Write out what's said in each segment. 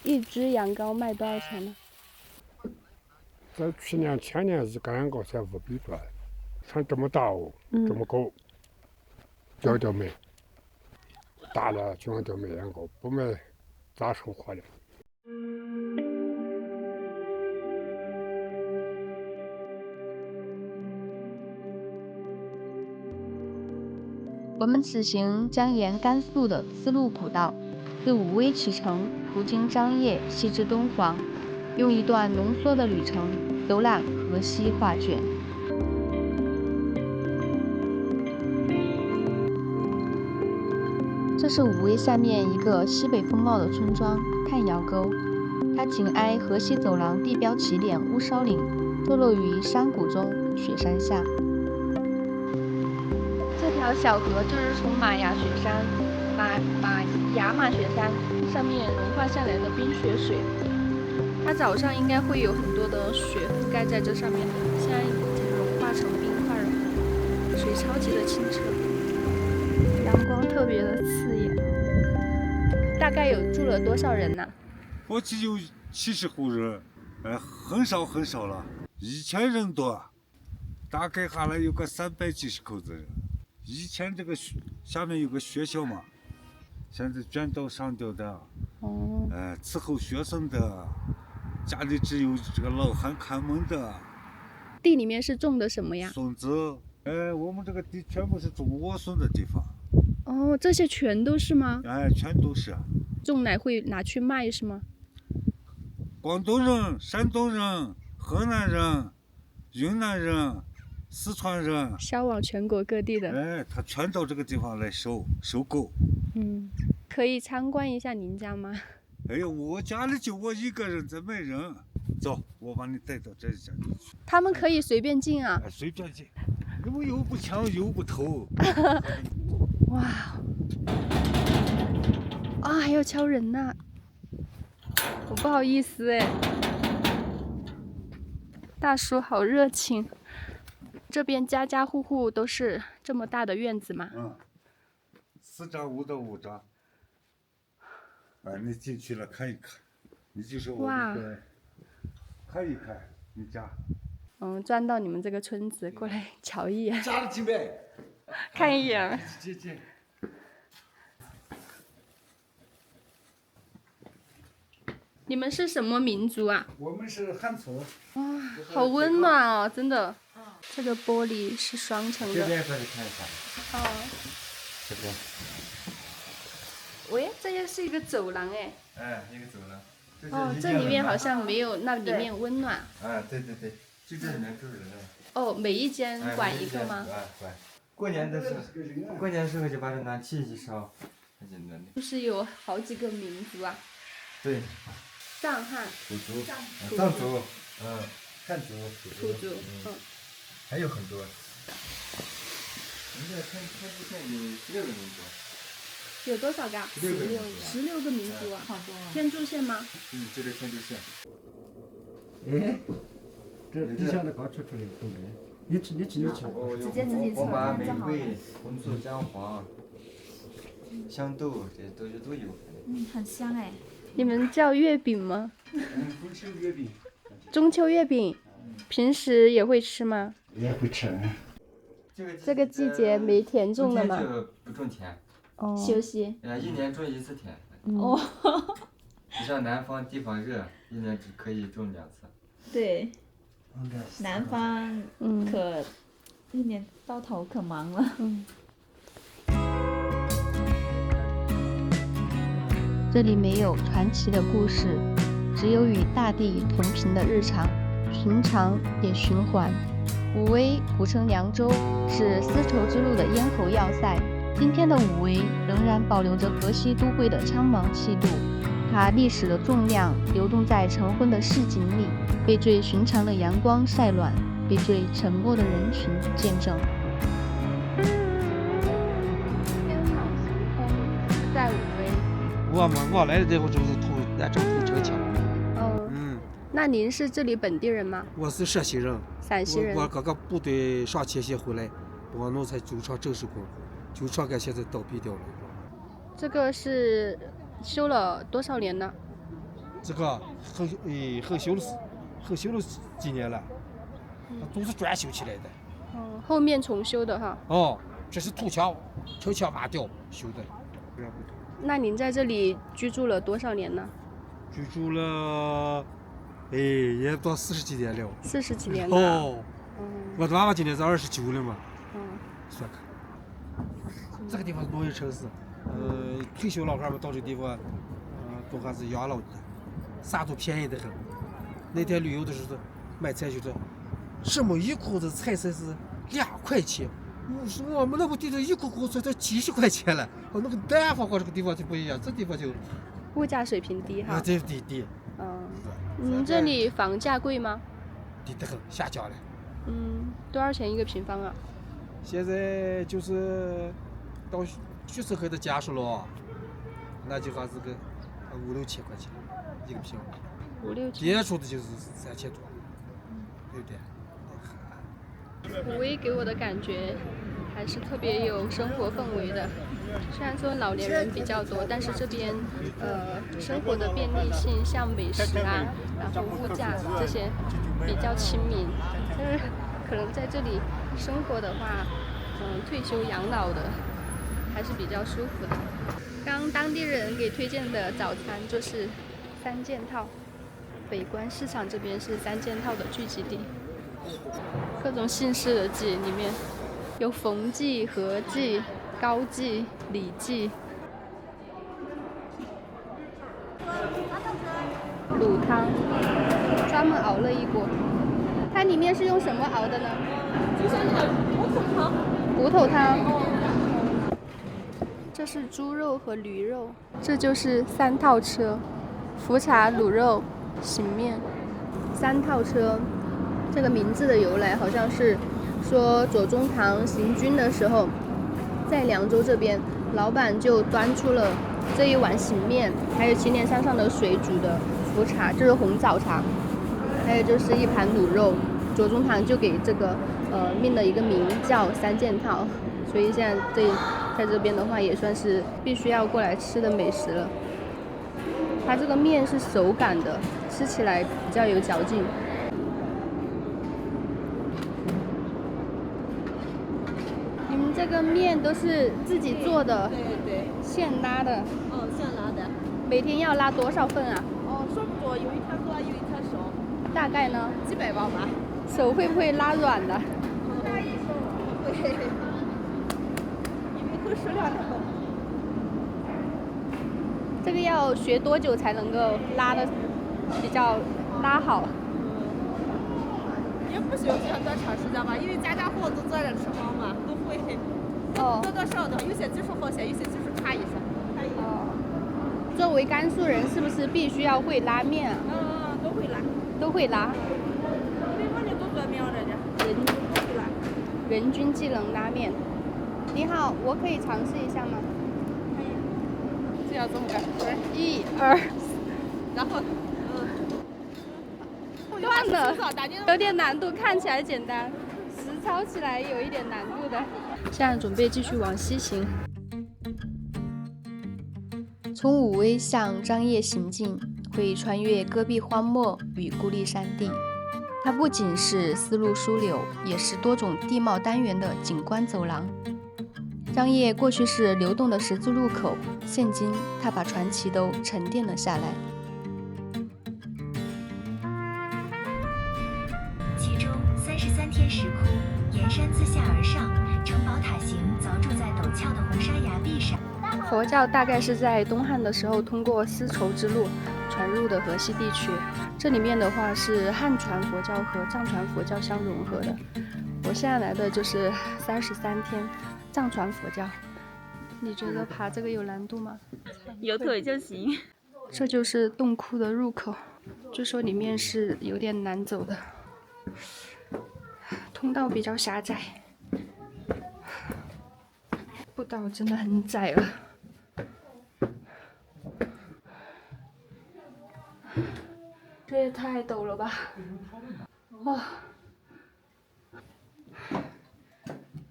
一只羊羔卖多少钱呢？在去年、前年是干羊羔才500多，像这么大哦，这么高，叫卖，大了就叫卖羊羔，不卖咋生活了？我们此行将沿甘肃的丝路古道，自武威启程，途经张掖，西至敦煌，用一段浓缩的旅程游览河西画卷。这是武威下面一个西北风貌的村庄炭窑沟，它紧挨河西走廊地标起点乌梢岭，坐落于山谷中雪山下。这条小河就是从玛雅雪山上面融化下来的冰雪水，它早上应该会有很多的雪覆盖在这上面的，现在已经融化成冰块了，水超级的清澈，阳光特别的刺眼。大概有住了多少人呢？过去有70户人，很少了，1000人多，大概下来有个300几十口子人。以前这个下面有个学校嘛，现在卷到上吊的，伺候学生的，家里只有这个老汉看门的。地里面是种的什么呀？笋子，我们这个地全部是种莴笋的地方。哦，这些全都是吗？全都是。种来会拿去卖是吗？广东人、山东人、河南人、云南人、四川人，销往全国各地的。他全到这个地方来收购。可以参观一下您家吗？哎呦，我家里就我一个人在卖人。走，我把你带到这家里去。他们可以随便进啊？随便进，我又不抢又不偷。哇！啊，还要敲人呐！我不好意思哎。大叔好热情。这边家家户户都是这么大的院子吗？4张5到5张。你进去了看一看，你就是我这个看一看你家。钻到你们这个村子过来瞧一眼。家里进呗。看一眼。进。你们是什么民族啊？我们是汉族。哇，好温暖哦，真的。这个玻璃是双层的。这边过来看一看。这边。喂，这也是一个走廊哎。一个走廊。这里面好像没有那里面温暖。对，就这里面住人。每一间管一个吗？管。过年的时候就把这暖气一烧，就是有好几个民族啊。对。藏汉、土族、藏族、汉族、土族，还有很多。我们这天柱县有16个民族。有多少个？16个民族啊！天柱县吗？这是天柱县。这地下的刚出来的，你吃。直接自己红麻、玫瑰、红醋姜黄、香豆，这都有。很香哎。你们叫月饼吗？中秋月饼。中秋月饼，平时也会吃吗？也会吃。这个季节没田种了吗？冬天就不种田。休息。一年种1次田。哦。你像南方地方热，一年只可以种2次。对。南方可一年到头可忙了。这里没有传奇的故事，只有与大地同频的日常，寻常也循环。武威古称凉州，是丝绸之路的咽喉要塞。今天的武威仍然保留着河西都会的苍茫气度，它历史的重量流动在晨昏的市井里，被最寻常的阳光晒暖，被最沉默的人群见证。在武威。我来的时候就是咱这土城腔。那您是这里本地人吗？我是陕西人。陕西人。我刚刚部队上前线回来，我弄在酒厂正式工，酒厂现在倒闭掉了。这个是修了多少年呢？这个后修了几年了，都是砖修起来的。哦，后面重修的哈。哦，这是土桥，敲敲挖掉修的。那您在这里居住了多少年呢？居住了，也到40几年了。40几年了。哦。我的妈妈今年是29了嘛。算看。这个地方是农业城市，退休老汉们到这地方，都还是养老的，啥都便宜得很。那天旅游的时候买菜就是，什么一筐子菜才是2块钱，我们那个地方一筐菜都70块钱了。那个南方和这个地方就不一样，这地方就物价水平低哈。对低。您这里房价贵吗？低得很，下降了。多少钱一个平方啊？现在就是到学生会的家属了，那就还是个5、6千块钱一个平方。5、6千。接触的就是3000多，对不对？武威给我的感觉还是特别有生活氛围的。虽然说老年人比较多，但是这边生活的便利性，像美食啊，然后物价这些比较亲民。但是可能在这里生活的话，退休养老的还是比较舒服的。刚当地人给推荐的早餐就是3件套，北关市场这边是3件套的聚集地，各种姓氏的记里面有冯记、何记、高记、李记。卤汤专门熬了一锅，它里面是用什么熬的呢？就是那个骨头汤。骨头汤。这是猪肉和驴肉，这就是3套车，福茶、卤肉、醒面。3套车，这个名字的由来好像是说左宗棠行军的时候，在凉州这边，老板就端出了这一碗醒面，还有祁连山上的水煮的福茶，这是红枣茶，还有就是一盘卤肉。左宗棠就给这个命了一个名叫3件套，所以现在在这边的话也算是必须要过来吃的美食了。它这个面是手擀的，吃起来比较有嚼劲。你们这个面都是自己做的？对。现拉的？现拉的。每天要拉多少份啊？说不多，有一天多，有一天少。大概呢？几百磅吧。手会不会拉软的？会，因为够食量的。这个要学多久才能够拉的比较拉好？也不需要多长时间吧，因为家家户户都做着吃饭嘛，都会。多多少少，有些技术好些，有些技术差一些。作为甘肃人，是不是必须要会拉面啊？都会拉。都会拉。因为我们都做面来着。人均技能拉面。你好，我可以尝试一下吗？可以。这样这么干？1、2，然后断了，有点难度，看起来简单，实操起来有一点难度的。现在准备继续往西行。从武威向张掖行进，会穿越戈壁荒漠与孤立山地。它不仅是丝路枢纽，也是多种地貌单元的景观走廊。张掖过去是流动的十字路口，现今它把传奇都沉淀了下来。其中33天石窟沿山自下而上，城堡塔形凿筑在陡峭的红沙崖壁上。佛教大概是在东汉的时候通过丝绸之路传入的河西地区，这里面的话是汉传佛教和藏传佛教相融合的。我现在来的就是33天藏传佛教。你觉得爬这个有难度吗？有腿就行。这就是洞窟的入口，据说里面是有点难走的，通道比较狭窄，步道真的很窄了。这也太陡了吧！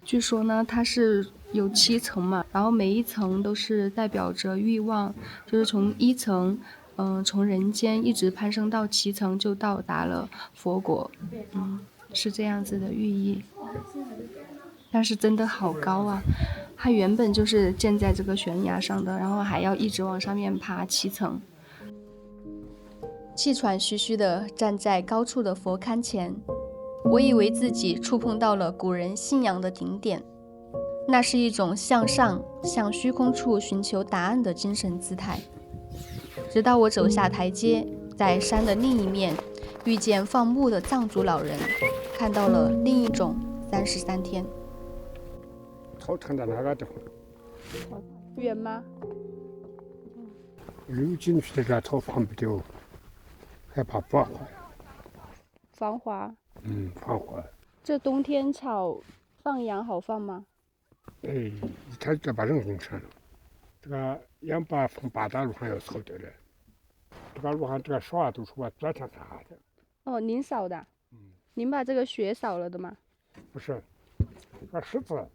据说呢，它是有7层嘛，然后每一层都是代表着欲望，就是从1层从人间一直攀升到7层就到达了佛国，是这样子的寓意。但是真的好高啊，它原本就是建在这个悬崖上的，然后还要一直往上面爬7层。气喘吁吁地站在高处的佛龛前，我以为自己触碰到了古人信仰的顶点，那是一种向上向虚空处寻求答案的精神姿态。直到我走下台阶，在山的另一面遇见放牧的藏族老人，看到了另一种33天。头疼的那个地方远吗？溜进去这个头放不丢，害怕爆坏。防滑。防滑。这冬天草放羊好放吗？一天就把人工成了。这个羊把从八大路上要扫掉的，这个路上这个扫都是我昨天撒的。哦，您扫的？您把这个雪扫了的吗？不是，这个石子，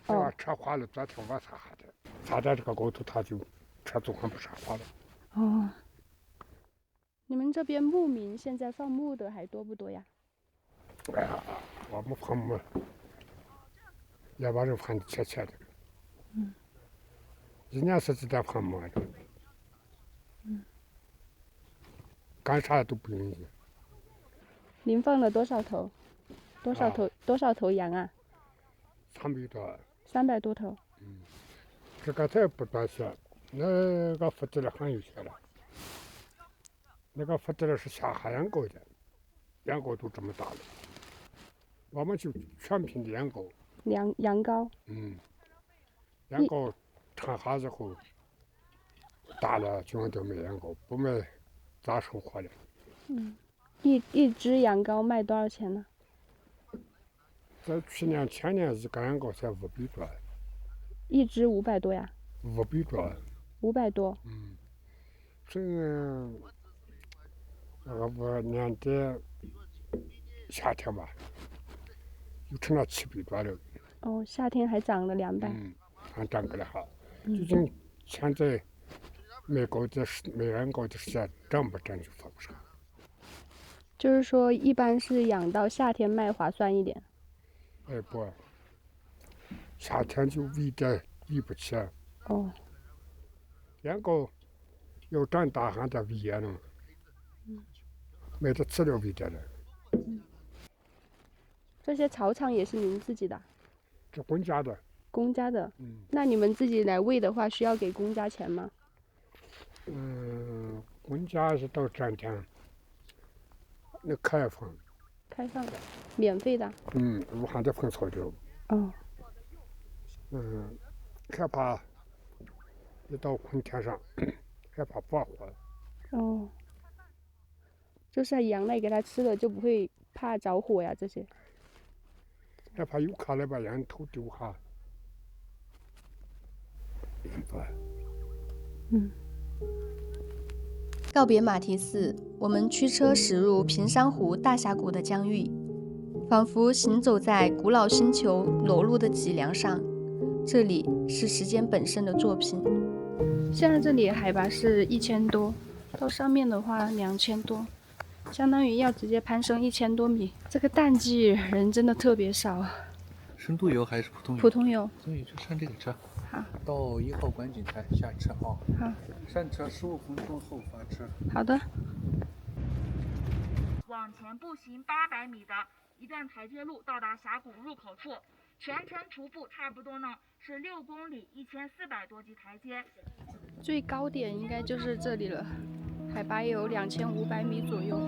这个车滑了，昨天我撒的，撒在这个高头，它就车走上不沙滑了。哦，你们这边牧民现在放牧的还多不多呀？哎呀，我们放牧，也把人放的切切的。一年四季在放牧的。干啥都不容易。您放了多少头？多少头羊啊？300多。300多头。这个才不多些，那个福地了很有些了。那个福地了是下海羊羔的，羊羔都这么大了。我们就全品的羊羔。羊羔。羊羔产下之后大了就要卖羊羔，不卖咋生活的？一只羊羔卖多少钱呢？在去年前年一个羊羔才500多。一只500多呀？500多。500多。这个我年底夏天吧，又成了700多了。哦，夏天还涨了200。还涨个了哈。最近现在卖羊羔的时间涨不涨就说不上。就是说，一般是养到夏天卖划算一点。不，夏天就喂的喂不起。哦。羊羔要长大还得喂也能。买的饲料喂的了。这些草场也是您自己的？这公家的。公家的。那你们自己来喂的话，需要给公家钱吗？公家是到3天，那开放。开放的，免费的。路上的分草料。哦。害怕一到空天上，害怕爆火。哦。就是羊来给它吃了，就不会怕着火呀这些。害怕游客来把羊头丢下。告别马蹄寺，我们驱车驶入平山湖大峡谷的疆域，仿佛行走在古老星球裸露的脊梁上。这里是时间本身的作品。现在这里海拔是1000多，到上面的话2000多，相当于要直接攀升1000多米。这个淡季人真的特别少。深度游还是普通游？普通游。所以就上这个车。好。到1号观景台下车啊。好。上车15分钟后发车。好的。往前步行800米的一段台阶路到达峡谷入口处，全程徒步差不多呢是6公里1400多级台阶。最高点应该就是这里了，海拔有2500米左右。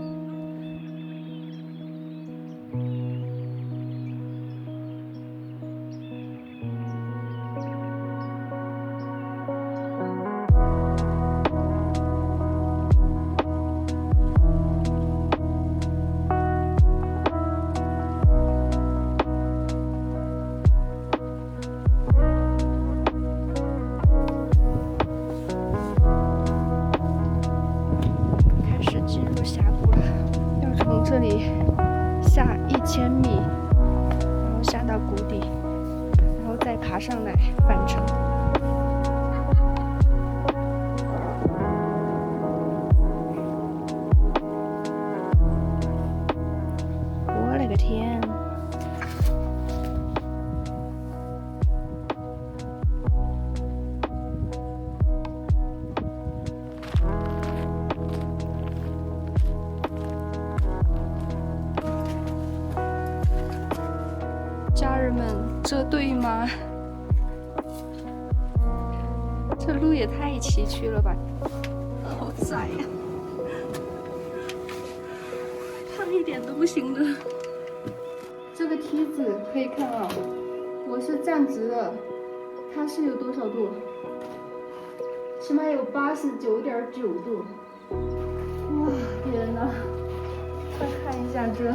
这里下1000米，然后下到谷底，然后再爬上来返程。这对吗？这路也太崎岖了吧，好窄呀，胖一点都不行的。这个梯子可以看啊，我是站直的，它是有多少度？起码有89.9度。哇，天哪！快看一下这。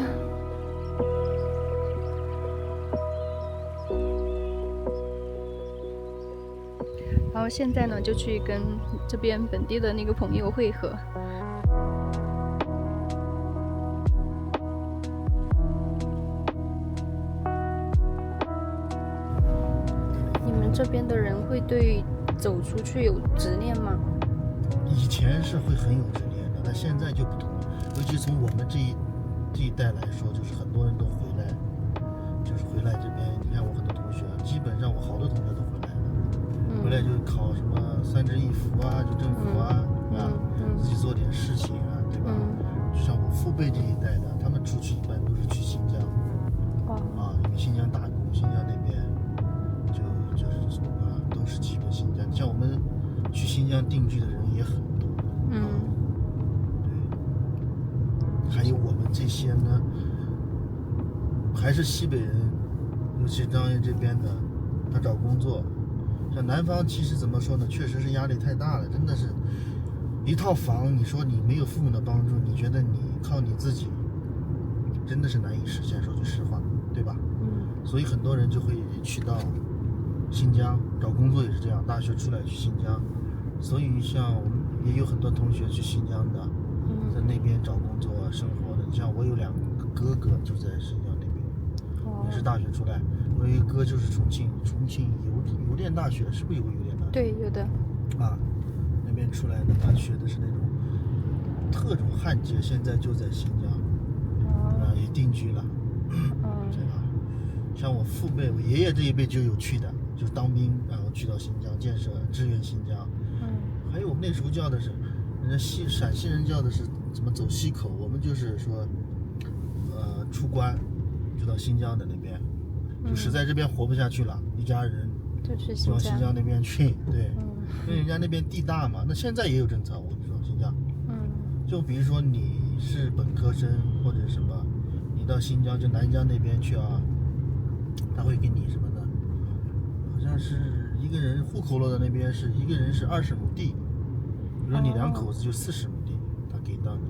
然后现在呢，就去跟这边本地的那个朋友会合。你们这边的人会对走出去有执念吗？以前是会很有执念的，但现在就不同了。尤其从我们这一代来说，就是很多人都回来，就是回来这边。你看我很多同学，基本上我好多同学都回来了，回来就考什么3支1扶啊，就政府啊，自己做点事情啊，对吧？就像我父辈这一代的，他们出去一般都是去新疆，因为新疆打工，新疆那边就是都是基本新疆。像我们去新疆定居的人也很多，对。还有我们这些呢，还是西北人，尤其张掖这边的，他找工作，像南方其实怎么说呢，确实是压力太大了，真的是一套房，你说你没有父母的帮助，你觉得你靠你自己，真的是难以实现，说句实话，对吧？所以很多人就会去到新疆找工作，也是这样，大学出来去新疆。所以像我们也有很多同学去新疆的，在那边找工作生活的。你像我有2个哥哥就在新疆那边，也是大学出来。我有一个哥就是重庆邮电大学，是不是有个邮电大学？对，有的。那边出来的，他学的是那种特种焊接，现在就在新疆，也定居了。这样，像我父辈，我爷爷这一辈就有去的，就是当兵，然后去到新疆建设支援新疆。还有我们那时候叫的是，人家陕西人叫的是怎么走西口，我们就是说，出关就到新疆的那边，就实在这边活不下去了，一家人就去往新疆那边去，对，因为人家那边地大嘛。那现在也有政策，我跟你说，新疆，就比如说你是本科生或者什么，你到新疆就南疆那边去啊，他会给你什么呢？好像是一个人户口落在那边是一个人是20亩地，比如说你2口子就40亩地，他给到你。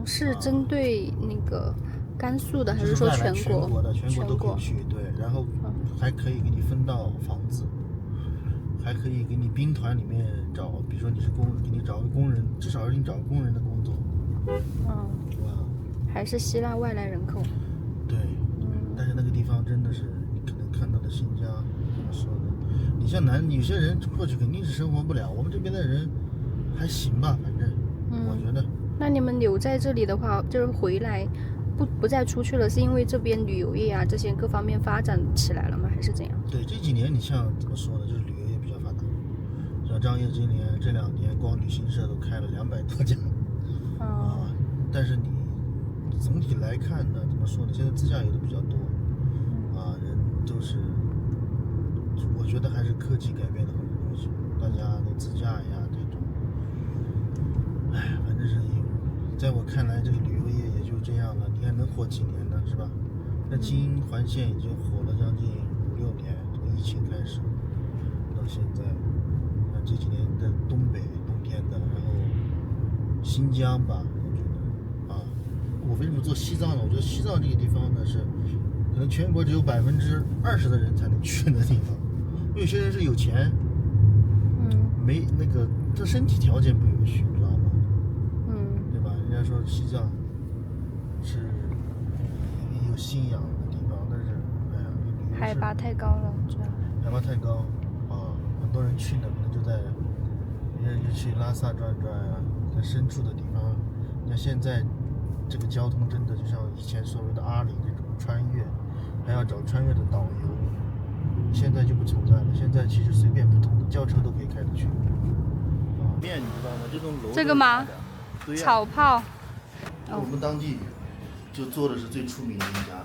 是针对那个甘肃的，还是说全国的？全国都可以去，对。然后还可以给你分到房子，还可以给你兵团里面找，比如说你是给你找个工人，至少给你找个工人的工作。还是吸纳外来人口。对，但是那个地方真的是你可能看到的新疆，怎么说呢？你像有些人过去肯定是生活不了，我们这边的人还行吧，反正我觉得。那你们留在这里的话，就是回来不再出去了，是因为这边旅游业啊这些各方面发展起来了吗？还是怎样？对，这几年你像怎么说呢，就是旅游业比较发达。像张掖这2年光旅行社都开了200多家，但是你总体来看呢，怎么说呢？现在自驾游的比较多，人都是，我觉得还是科技改变了很多东西，大家都自驾呀这种，反正是在我看来，这个旅游业也就这样了。你看能火几年呢，是吧？那京环线已经火了将近5-6年，从疫情开始到现在，这几年的东北冬天的，然后新疆吧，我觉得我为什么做西藏呢？我觉得西藏这个地方呢是可能全国只有20%的人才能去的地方，有些人是有钱，没那个他身体条件不允许，你知道吗？对吧？人家说西藏是有信仰的地方，但是海拔太高了，主要海拔太高很多人去呢，可能就在别人就去拉萨转转啊，在深处的地方。你看现在这个交通真的就像以前所谓的阿里这种穿越，还要找穿越的导游，现在就不存在了。现在其实随便普通的轿车都可以开得去。面你知道吗？这种楼这个吗？对呀，草炮。我们当地就做的是最出名的一家。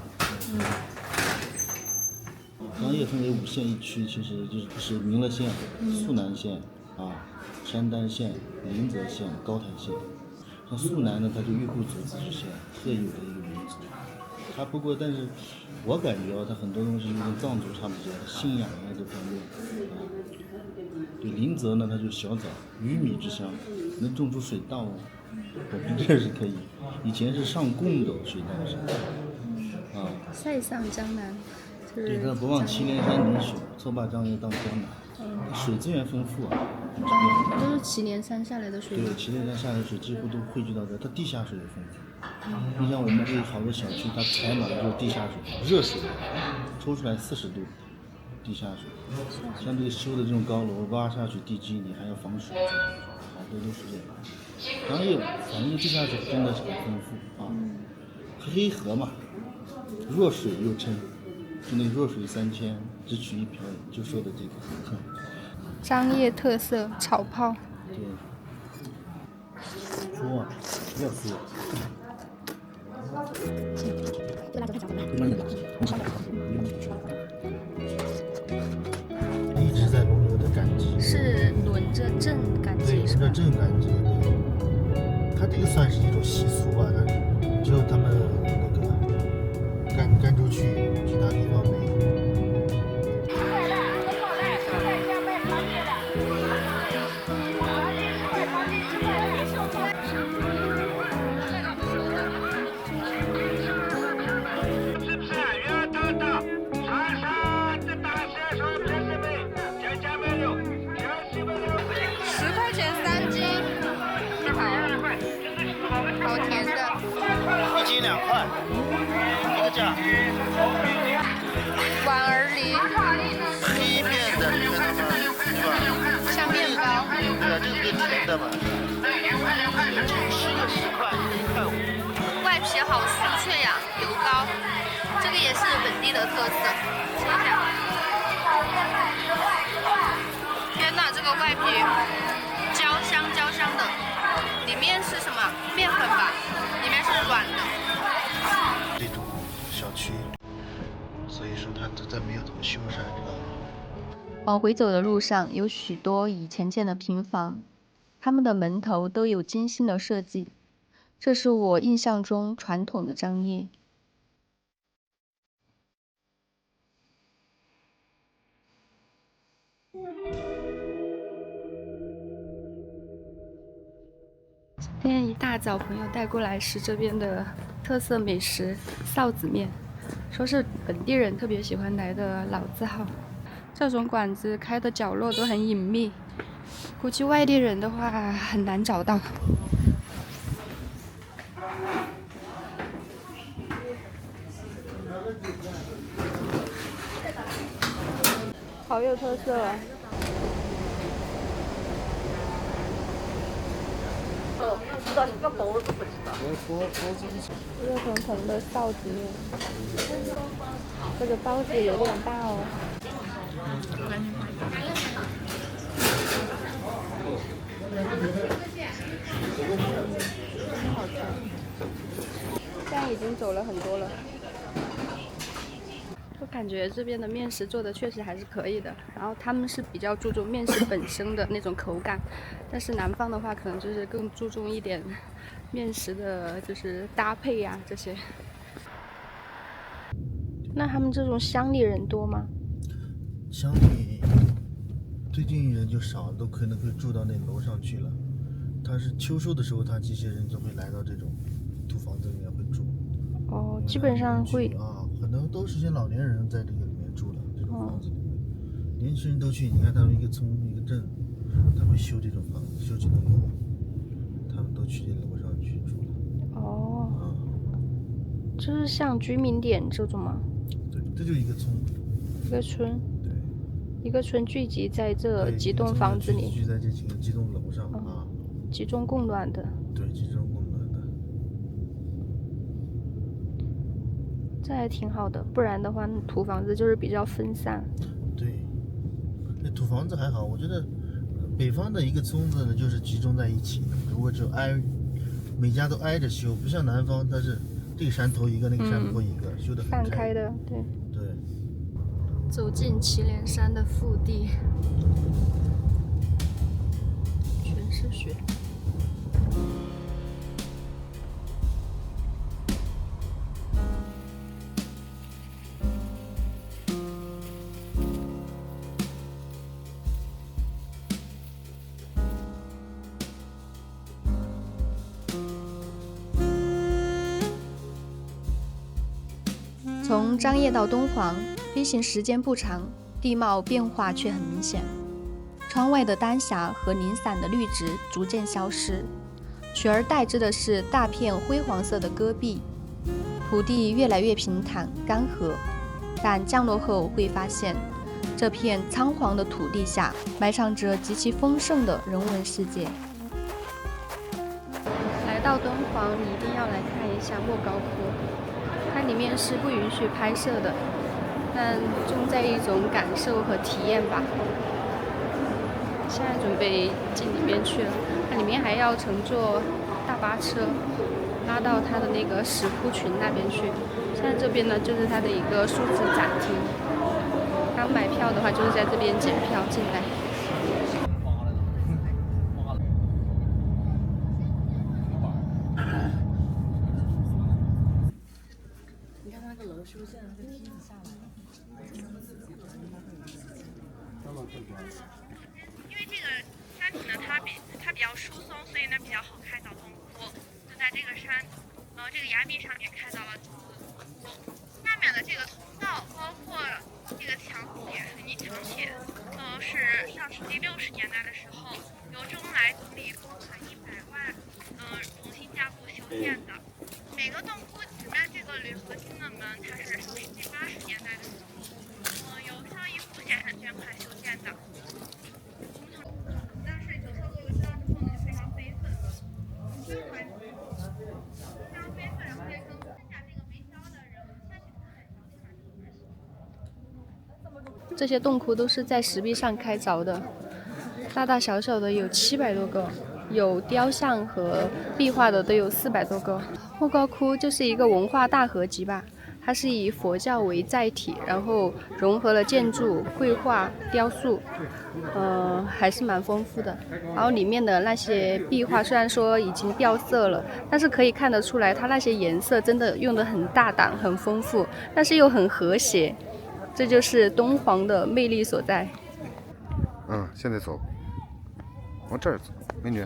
张掖分为5县1区，其实就是民乐县、肃南县山丹县、临泽县、高台县。像肃南呢，它就玉户族自治县特有的一个民族。它不过，但是我感觉它很多东西跟藏族差不多，信仰这方面对，临泽呢，它就是小枣、鱼米之乡，能种出水稻我们这是可以。以前是上贡的水稻是塞上江南。对，它不忘祁连山凝水，错把张掖当江南。水资源丰富都是祁连山下来的水。对，祁连山下来的水几乎都汇聚到这，它地下水也丰富。你像我们这好多小区，它采暖的就是地下水，热水，抽出来40度，地下水。像这个修的这种高楼，挖下去地基你还要防水，好多都是这样。张掖反正地下水真的是很丰富黑河嘛，弱水又称。就那弱水3000，只取1瓢饮，就说的这个。张掖特色炒泡。对。说不要说。一直在轮流的赶集。是轮着镇赶集是吧？轮着镇赶集，对。它这个算是一种习俗吧，但是只有他们那个甘州区有，其他地方没有。10块钱3斤，好甜的。1斤2块，一个价。莞儿梨，黑面的这个什么，是吧？像面包。对啊，这个是甜的嘛。吃个10块，1块5。外皮好酥脆呀，油膏，这个也是本地的特色。吃一下。天哪，这个外皮焦香的，里面是什么？面粉吧，里面是软的。这种小区，所以说它都在没有怎么修缮，知道吗？往回走的路上有许多以前建的平房，它们的门头都有精心的设计，这是我印象中传统的张掖。今天一大早朋友带过来吃这边的特色美食臊子面，说是本地人特别喜欢来的老字号。这种馆子开的角落都很隐秘，估计外地人的话很难找到。好有特色啊！知道一个包子不知道。热腾腾的臊子面，这个包子有点大哦。很好吃。现在已经走了很多了。我感觉这边的面食做的确实还是可以的，然后他们是比较注重面食本身的那种口感，但是南方的话可能就是更注重一点面食的就是搭配呀这些。那他们这种乡里人多吗？乡里最近人就少了，都可能会住到那楼上去了。他是秋收的时候，他这些人就会来到这种土房子里面会住。哦，基本上会可能都是些老年人在这个里面住了，这种房子里面，年轻人都去。你看他们一个村一个镇，他会修这种房子，修这种楼，他们都去这楼上去住了。哦，就是像居民点这种吗？对，这就一个村，一个村，对，一个村聚集在这几栋房子里，聚在这几栋楼上集中供暖的。对，集中供暖的。这还挺好的，不然的话土房子就是比较分散。对，那土房子还好，我觉得北方的一个村子呢就是集中在一起的，如果就每家都挨着修，不像南方它是这个山头一个，那个山头一个，修得很散开的，对。对。走进祁连山的腹地，全是雪。从张掖到敦煌，飞行时间不长，地貌变化却很明显。窗外的丹霞和零散的绿植逐渐消失，取而代之的是大片灰黄色的戈壁。土地越来越平坦干涸，但降落后会发现，这片苍黄的土地下埋藏着极其丰盛的人文世界。来到敦煌，你一定要来看一下莫高窟。它里面是不允许拍摄的，但重在一种感受和体验吧。现在准备进里面去了，它里面还要乘坐大巴车拉到它的那个石窟群那边去。现在这边呢，就是它的一个数字展厅。刚买票的话，就是在这边检票进来。因为这个山体呢，它比较疏松，所以呢比较好开凿洞窟。就在这个这个崖壁上面开凿了洞窟。下面的这个通道，包括这个墙体、水泥墙体，是上世纪60年代的时候由周恩来总理拨款100万，重新加固修建的。每个洞窟前面这个铝合金的门，它是上世纪80年代的时候，由邵逸夫先生捐款修建的。但是9色座位上之后呢，就非常悲愤，非常悲愤，然后变成剩下这个没交的人下去这些洞窟都是在石壁上开凿的，大大小小的有700多个，有雕像和壁画的都有400多个。莫高窟就是一个文化大合集吧，它是以佛教为载体，然后融合了建筑、绘画、雕塑，还是蛮丰富的。然后里面的那些壁画虽然说已经掉色了，但是可以看得出来，它那些颜色真的用得很大胆、很丰富，但是又很和谐。这就是敦煌的魅力所在。现在走，往这儿走，美女，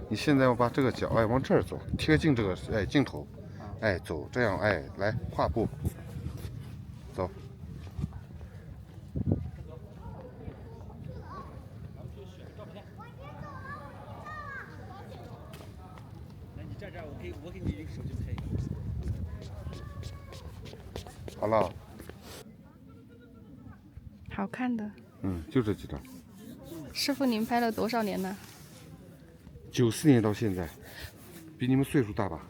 你现在要把这个脚往这儿走，贴近这个镜头，走，这样来跨步，走。那你站这儿，我给你一个手就可以。好了。好看的。就这几张。师傅，您拍了多少年了？94年到现在，比你们岁数大吧？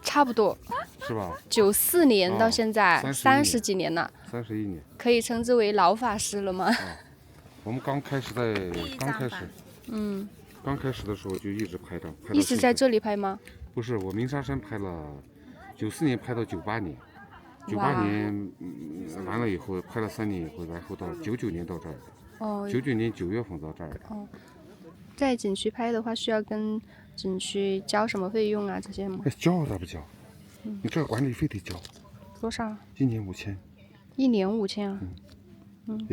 差不多。是吧？94年到现在30几年了。31年。可以称之为老法师了吗？我们刚开始刚开始的时候就一直拍照。一直在这里拍吗？不是，我鸣沙山拍了94年拍到98年。98年完了以后拍了3年以后，然后到99年到这儿的。99年9月份到这儿的。在景区拍的话，需要跟景区交什么费用啊？这些吗？交咋不交？你这管理费得交。多少？1年5000。1年5000啊？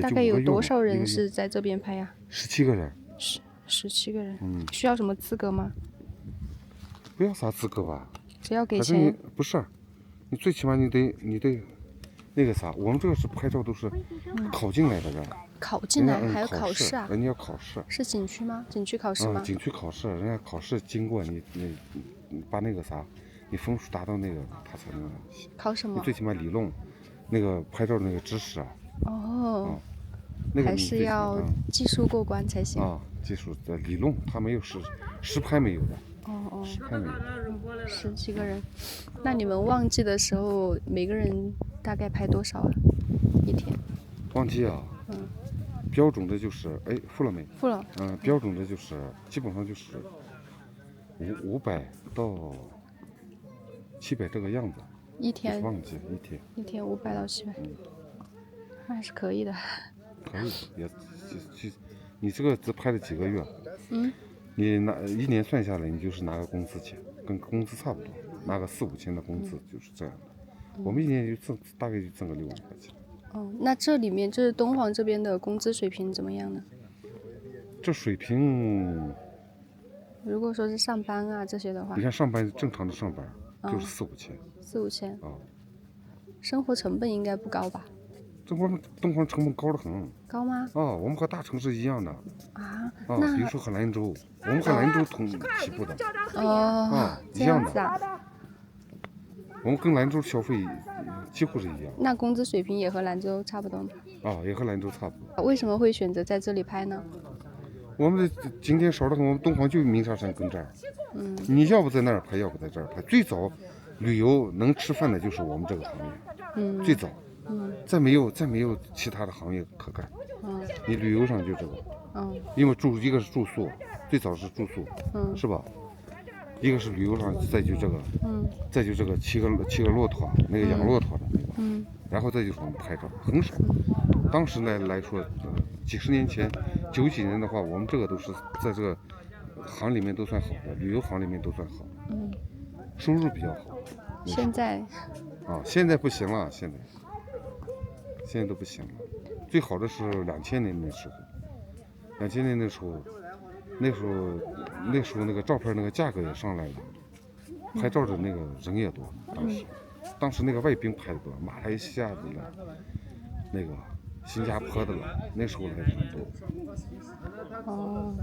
大概有多少人是在这边拍呀？17个人。17个人。需要什么资格吗？不要啥资格吧。只要给钱。不是。你最起码你得那个啥，我们这个是拍照都是考进来的人。考进来还要考试啊？人家要考试。是景区吗？景区考试吗？景区考试，人家考试经过你把那个啥，你分数达到那个，他才能。考什么？你最起码理论，那个拍照那个知识啊。那个还是要技术过关才行。技术的理论他没有实拍没有的。实拍没有。10几个人，那你们旺季的时候，每个人大概拍多少啊？一天？旺季啊？标准的就是付了没？付了。标准的就是基本上就是500到700这个样子。一天？旺季一天。一天500到700。那还是可以的。可以，也你这个只拍了几个月？你拿1年算下来，你就是拿个工资钱，跟工资差不多，拿个4、5千的工资就是这样的。我们1年就大概就挣个6万块钱。那这里面就是敦煌这边的工资水平怎么样呢？这水平，如果说是上班啊这些的话，你看上班正常的上班就是4、5千。4、5千。生活成本应该不高吧？敦煌成本高得很。高吗？我们和大城市一样的。比如说和兰州，我们和兰州同起步的。一样的。我们跟兰州消费几乎是一样。那工资水平也和兰州差不多吗？也和兰州差不多。为什么会选择在这里拍呢？我们的景点少得很，我们敦煌就鸣沙山跟这儿。你要不在那儿拍，要不在这儿拍。最早旅游能吃饭的就是我们这个行业。最早。再没有其他的行业可干。你旅游上就这个。因为一个是住宿，最早是住宿，是吧？一个是旅游上，再就这个，再就这个骑个骆驼，那个养骆驼的那个，然后再就是我们拍照，很少。当时呢来说，几十年前，90几年的话，我们这个都是在这个行里面都算好的，旅游行里面都算好，收入比较好。现在现在不行了，现在都不行了。最好的是2000年的时候，2000年的时候。那时候那个照片那个价格也上来了，拍照的那个人也多。当时那个外宾拍的多，马来西亚的了，那个新加坡的了，那时候来的人多。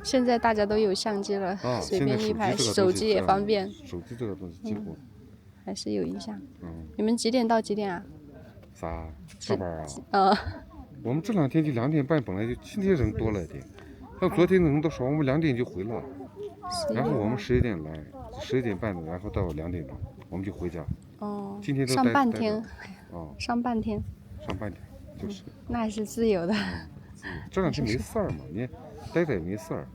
现在大家都有相机了，随便一拍，手机也方便。手机这个东西几乎还是有影响。你们几点到几点啊？啥上班啊？我们这2天就2点半，本来就今天人多了一点。像昨天的人都少，我们2点就回了，然后我们11点来，11点半，然后到2点钟，我们就回家。今天都上半天。上半天就是。那还是自由的。这2天没事儿嘛，你待着也没事儿。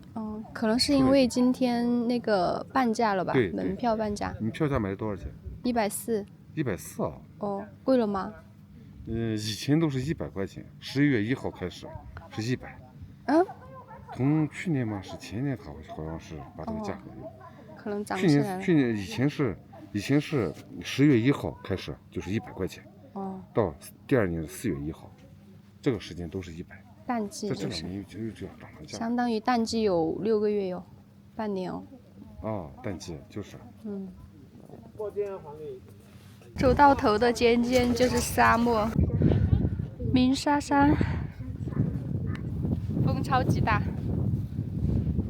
可能是因为今天那个半价了吧？对，门票半价。你票价买了多少钱？140。140啊？贵了吗？以前都是100块钱，11月1号开始是100。从去年嘛，是前年好像是把这个价格可能涨起来了。去年以前是10月1号开始就是100块钱，到第2年4月1号，这个时间都是100。淡季这2年就要涨了价。相当于淡季有6个月哟，半年哦。淡季就是。走到头的尖尖就是沙漠，鸣沙山，风超级大。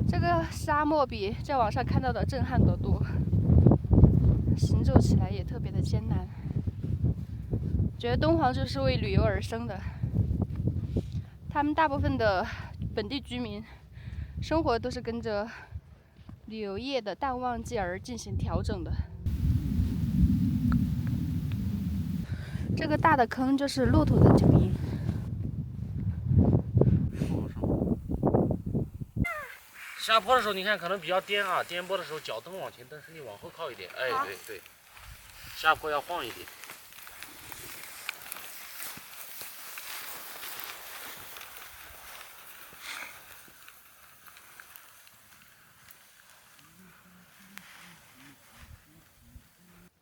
这个沙漠比在网上看到的震撼得多，行走起来也特别的艰难。觉得敦煌就是为旅游而生的，他们大部分的本地居民生活都是跟着旅游业的淡旺季而进行调整的。这个大的坑就是骆驼的脚印。下坡的时候，你看可能比较颠啊，颠簸的时候脚蹬往前蹬，身体往后靠一点，对，下坡要晃一点。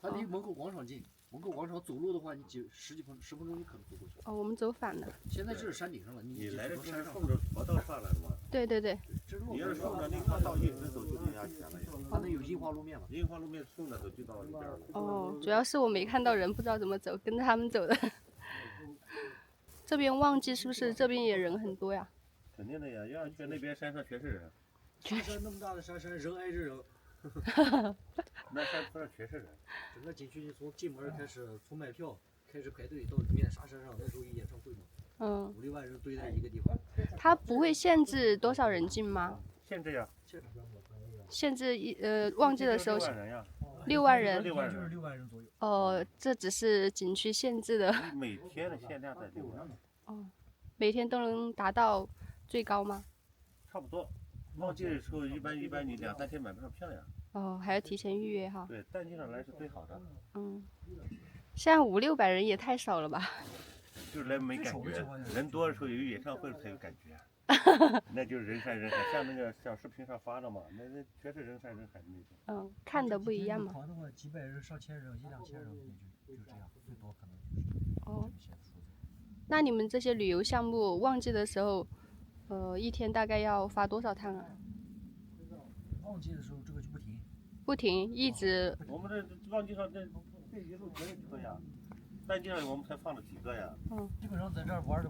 它离门口广场近，门口广场走路的话，你10分钟你可能走过去。我们走反了。现在这是山顶上了，你来的时候顺着坡道上来的嘛？对。你要是顺着那条道一直走就更加险了。它那有硬化路面嘛？硬化路面顺着走就到里边了。主要是我没看到人，不知道怎么走，跟着他们走的。这边旺季是不是这边也人很多呀？肯定的呀，要去那边山上全是人。金山那么大的山，人挨着人。那山坡上全是人。整个景区从进门开始，从买票开始排队到里面沙山上，那时候有演唱会嘛。5、6万人堆在一个地方。它不会限制多少人进吗？限制呀。限制旺季的时候6万人。就是6万人左右。这只是景区限制的。每天的限量在6万。每天都能达到最高吗？差不多。旺季的时候一般你2、3天买不上票呀。还要提前预约哈。对，淡季上来是最好的。现在500-600人也太少了吧？就是来没感觉，人多的时候有演唱会才有感觉。那就是人山人海，像那个小视频上发的嘛，那全是人山人海的那种。看的不一样嘛。团的话，几百人、上千人、1-2千人，就这样，最多可能就是这些数字。那你们这些旅游项目旺季的时候，一天大概要发多少趟啊？旺季的时候这个就不停。不停，一直。我们这旺季上这一路绝对车呀。淡季上我们才放了几个呀？基本上在这儿玩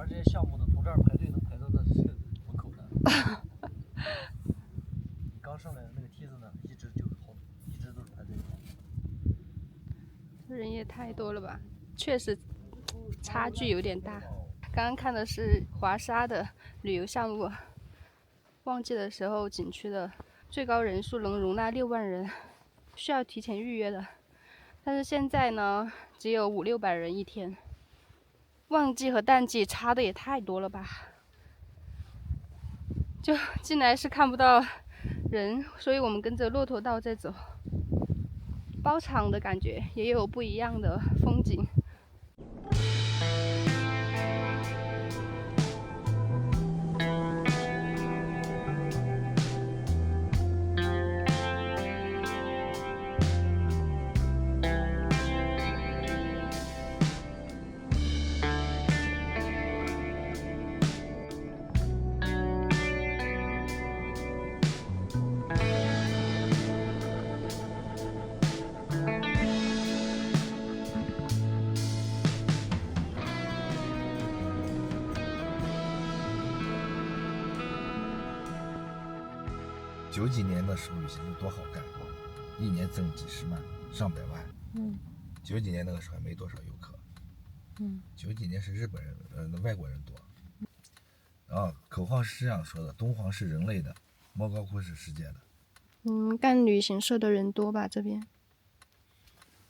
这些项目的，从这儿排队能排到那是门口的。你刚上来的那个梯子呢，一直都是排队。人也太多了吧，确实差距有点大。刚刚看的是华沙的旅游项目，旺季的时候景区的最高人数能容纳6万人，需要提前预约的。但是现在呢，只有500-600人一天，旺季和淡季差的也太多了吧？就进来是看不到人，所以我们跟着骆驼道在走。包场的感觉也有不一样的风景。90几年的时候，有些人多好干，一年挣几十万、上百万。90几年那个时候还没多少游客。90几年是日本人，外国人多。口号是这样说的：敦煌是人类的，莫高窟是世界的。干旅行社的人多吧？这边？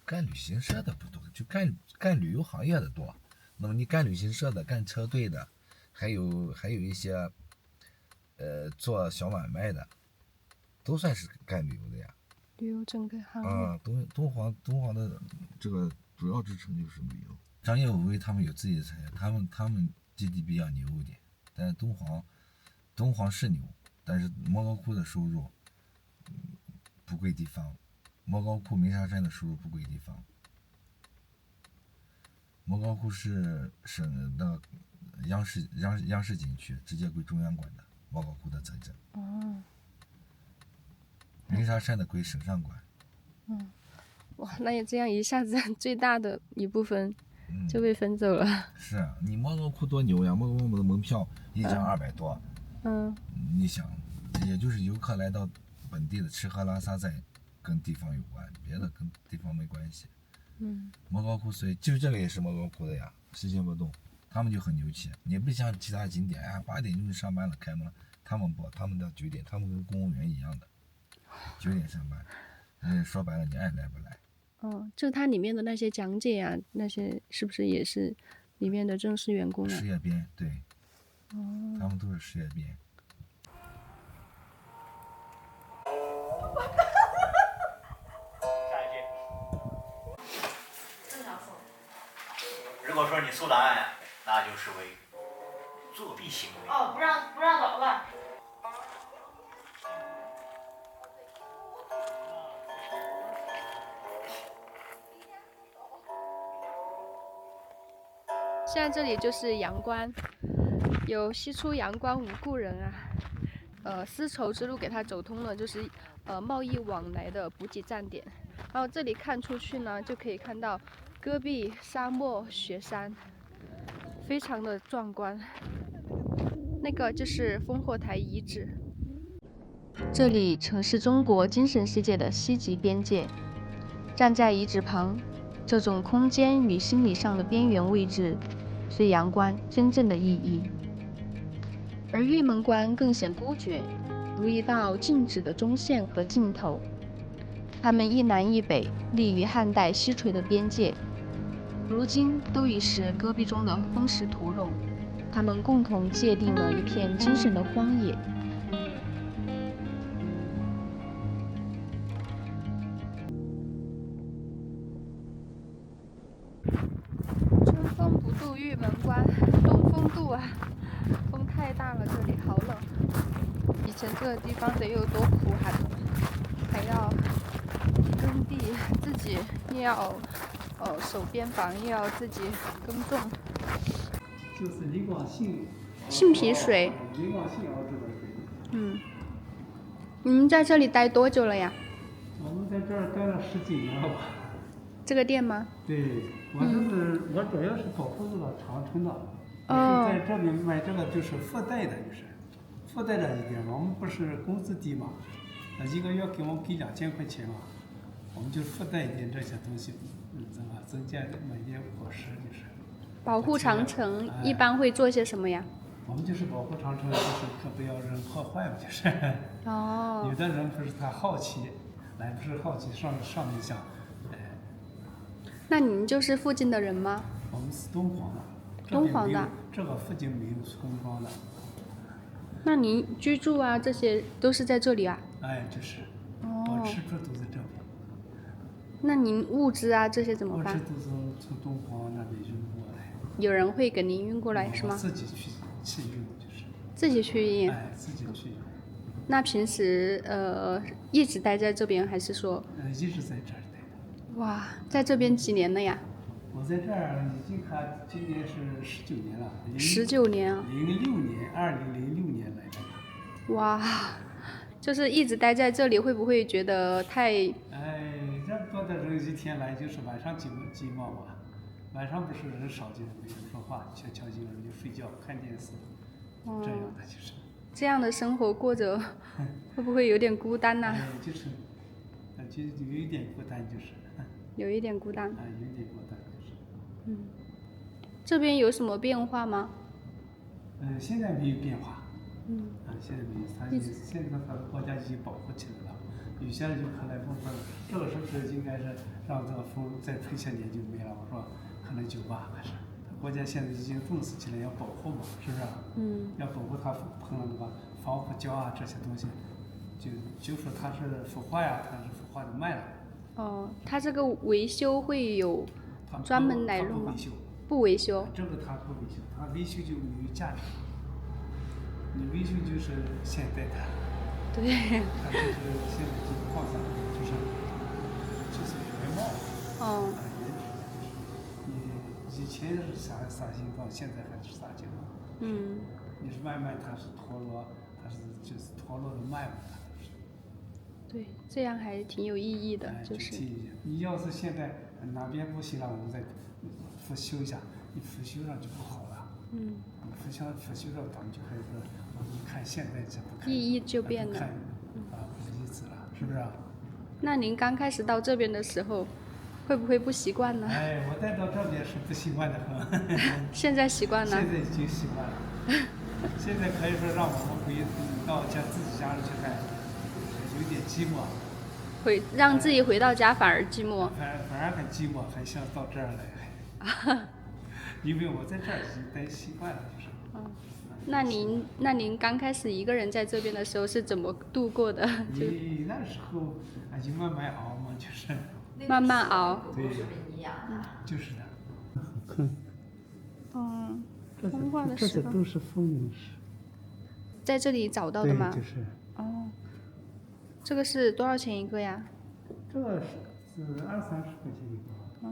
干旅行社的不多，就干旅游行业的多。那么你干旅行社的、干车队的，还有一些做小买卖的。都算是干旅游的呀，旅游整个行业。敦煌的这个主要支撑就是旅游。张掖武威他们有自己的产业，他们 GDP 要牛一点，但是敦煌是牛，但是莫高窟的收入不归地方，莫高窟鸣沙山的收入不归地方。莫高窟是省的央视景区，直接归中央管的，莫高窟的责任。鸣沙山的归省上管。哇，那也这样一下子最大的一部分就被分走了。是啊，你莫高窟多牛呀！莫高窟的门票1张200多。你想，也就是游客来到本地的吃喝拉撒在跟地方有关，别的跟地方没关系。莫高窟所以就这个也是莫高窟的呀，时间不动，他们就很牛气。你不像其他景点8点钟就上班了开门了，他们不，他们到9点，他们跟公务员一样的。9点上班，说白了，你爱来不来？就它里面的那些讲解啊，那些是不是也是里面的正式员工啊？事业编，对。他们都是事业编。下一句。如果说你搜答案，那就是为作弊行为。不让走了。现在这里就是阳关，有西出阳关无故人啊。丝绸之路给它走通了，就是贸易往来的补给站点。然后这里看出去呢，就可以看到戈壁、沙漠、雪山，非常的壮观。那个就是烽火台遗址。这里曾是中国精神世界的西极边界。站在遗址旁，这种空间与心理上的边缘位置，是阳关真正的意义。而玉门关更显孤绝，如一道静止的中线和尽头。它们一南一北，立于汉代西陲的边界，如今都已是戈壁中的风蚀土壤。它们共同界定了一片精神的荒野。春风风不度玉门关，东风渡啊！风太大了，这里好冷。以前这个地方得有多苦寒，还要耕地，自己又要守边防，又要自己耕种。就是李广信杏皮水。李广信熬制的水。你们在这里待多久了呀？我们在这儿待了10几年了吧。这个店吗？对，我主要是保护这个长春的，我是在这边卖这个就是附带的，就是附带了一点嘛。我们不是工资低嘛，一个月给我们给2000块钱嘛，我们就附带一点这些东西，增加买点果实就是。保护长城一般会做些什么呀？我们就是保护长城，就是可不要人破坏嘛，就是。哦。有的人不是他好奇，来不是好奇上面想。那您就是附近的人吗？我们是敦煌的。敦煌的。这个附近没有村庄的。那您居住啊这些都是在这里啊？哎，就是。我吃住都在这边。那您物资啊这些怎么办？物资都是从敦煌那边运过来。有人会给您运过来是吗？自己去运就是。自己去运。哎，自己去运。那平时一直待在这边还是说？一直在这儿。哇，在这边几年了呀？我在这儿已经看今年是19年了。19年啊？2006年来的。哇，就是一直待在这里，会不会觉得太？哎，这多的人一天来就是晚上寂寞嘛，晚上不是人少就没人说话，悄静人就睡觉看电视，这样的就是。这样的生活过着，会不会有点孤单呐？就是，就有一点孤单就是。有一点孤单。有一点孤单就是。这边有什么变化吗？现在没有变化。现在没有，现在他的国家已经保护起来了。有些人就可来问说，这个是不是应该是让这个风再吹些年就没了？我说可能就吧，还是国家现在已经重视起来，要保护嘛，是不是？要保护它碰了那个防腐胶啊这些东西，就说它是腐化呀，它是腐化的慢了。它这个维修会有专门来弄吗？不维修。这个它不维修，它维修就没有价值。你维修就是现代的。对。它就是现在就矿上就是原貌。你以前是啥形状，现在还是啥形状。你是慢慢它是脱落，它是就是脱落的慢嘛。对，这样还挺有意义的，就是。你要是现在哪边不行了，我们再复修一下，你复修上就不好了。复修上，咱们就开始，我们看现在这不看。意义就变了。不一致了，是不是？那您刚开始到这边的时候，会不会不习惯呢？哎，我带到这边是不习惯的很。现在习惯了。现在已经习惯了。现在可以说让我们回到自己家里去看。有点寂寞，让自己回到家反而寂寞，反而很寂寞，很想到这儿来。因为我在这儿已经待习惯了，就是。那您刚开始一个人在这边的时候是怎么度过的？你那时候就慢慢熬嘛，就是。慢慢熬。对。就是的。风化的石这些都是风铃石。在这里找到的吗？对，就是。这个是多少钱一个呀？这个是20-30块钱一个。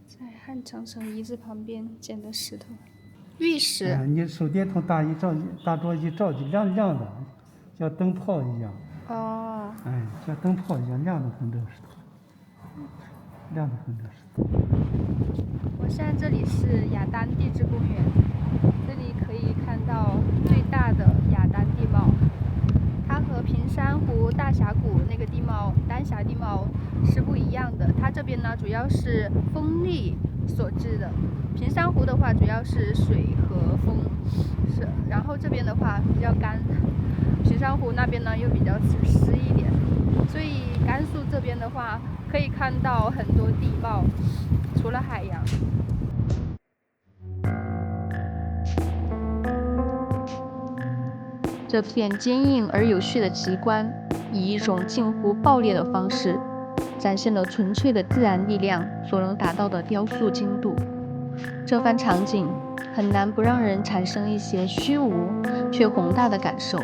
在汉长城遗址旁边捡的石头，玉石。你手电筒大桌一照就亮亮的，像灯泡一样。像灯泡一样亮的很，这个石头。亮的很，这个石头。我现在这里是雅丹地质公园，这里可以看到最大的雅丹地貌。它和平山湖大峡谷那个地貌丹霞地貌是不一样的，它这边呢主要是风力所致的，平山湖的话主要是水和风，然后这边的话比较干，平山湖那边呢又比较湿一点，所以甘肃这边的话可以看到很多地貌，除了海洋。这片坚硬而有序的奇观，以一种近乎爆裂的方式，展现了纯粹的自然力量所能达到的雕塑精度。这番场景很难不让人产生一些虚无却宏大的感受。